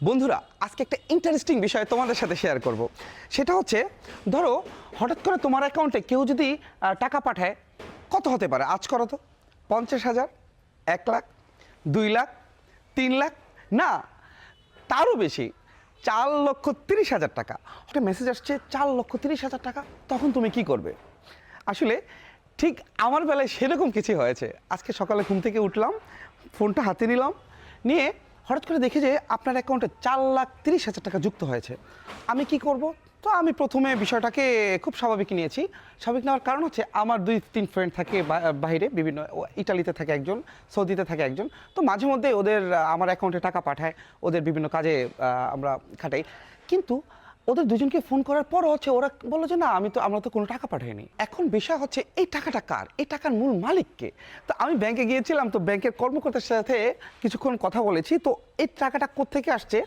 বন্ধুরা আজকে একটা ইন্টারেস্টিং বিষয় তোমাদের সাথে শেয়ার করব। সেটা হচ্ছে ধরো হঠাৎ করে তোমার অ্যাকাউন্টে কেউ যদি টাকা পাঠায়, কত হতে পারে আজ করো তো? 50,000, 1 লাখ, 2 লাখ, 3 লাখ, না তারও বেশি, 4,30,000 টাকা। একটা মেসেজ আসছে 4,30,000 টাকা, তখন তুমি কি করবে? আসলে ঠিক আমার বেলায় সেরকম কিছু হয়েছে। আজকে সকালে ঘুম থেকে উঠলাম, ফোনটা হাতে নিলাম, নিয়ে হঠাৎ করে দেখি যে আপনার অ্যাকাউন্টে 4,30,000 টাকা যুক্ত হয়েছে। আমি কি করব? তো আমি প্রথমে বিষয়টাকে খুব স্বাভাবিক নিয়েছি। স্বাভাবিক নেওয়ার কারণ হচ্ছে আমার 2-3 ফ্রেন্ড থাকে বাইরে, বিভিন্ন ইটালিতে থাকে একজন, সৌদিতে থাকে একজন। তো মাঝে মধ্যে ওদের আমার অ্যাকাউন্টে টাকা পাঠায়, ওদের বিভিন্ন কাজে আমরা খাটাই। কিন্তু ওদের দুজনকে ফোন করার পরও হচ্ছে ওরা বললো যে না আমরা তো কোনো টাকা পাঠাইনি। এখন বিষয় হচ্ছে এই টাকাটা কার, এই টাকার মূল মালিককে? তো আমি ব্যাংকে গিয়েছিলাম, তো ব্যাংকের কর্মকর্তার সাথে কিছুক্ষণ কথা বলেছি। তো এই টাকাটা কোত্থেকে আসছে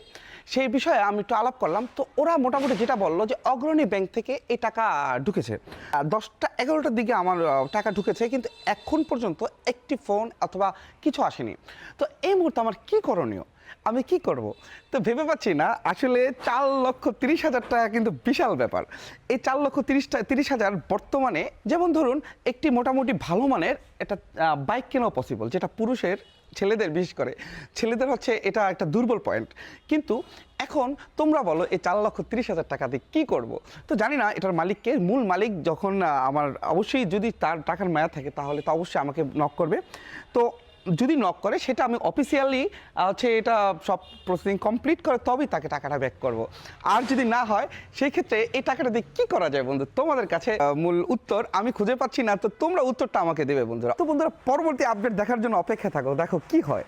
সেই বিষয়ে আমি একটু আলাপ করলাম। তো ওরা মোটামুটি যেটা বললো যে অগ্রণী ব্যাংক থেকে এই টাকা ঢুকেছে। 10টা-11টার দিকে আমার টাকা ঢুকেছে, কিন্তু এখন পর্যন্ত একটি ফোন অথবা কিছু আসেনি। তো এই মুহূর্তে আমার কী করণীয়, আমি কি করব? তো ভেবে পাচ্ছি না। আসলে 4,30,000 টাকা কিন্তু বিশাল ব্যাপার। এই 4,30,000 বর্তমানে, যেমন ধরুন একটি মোটামুটি ভালো মানের একটা বাইক কেনাও পসিবল, যেটা পুরুষের, ছেলেদের, বিশেষ করে ছেলেদের হচ্ছে এটা একটা দুর্বল পয়েন্ট। কিন্তু এখন তোমরা বলো এই 4,30,000 টাকা দিয়ে কী করব? তো জানি না এটার মালিককে। মূল মালিক যখন আমার অবশ্যই যদি তার টাকার মায়া থাকে তাহলে তো অবশ্যই আমাকে নক করবে। তো যদি নক করে সেটা আমি অফিসিয়ালি হচ্ছে এটা সব প্রসেসিং কমপ্লিট করে তবেই তাকে টাকাটা ব্যাক করব। আর যদি না হয় সেই ক্ষেত্রে এই টাকাটা দিয়ে কী করা যায় বন্ধু? তোমাদের কাছে মূল উত্তর আমি খুঁজে পাচ্ছি না, তো তোমরা উত্তরটা আমাকে দেবে বন্ধুরা। তো বন্ধুরা পরবর্তী আপডেট দেখার জন্য অপেক্ষা থাকো, দেখো কি হয়।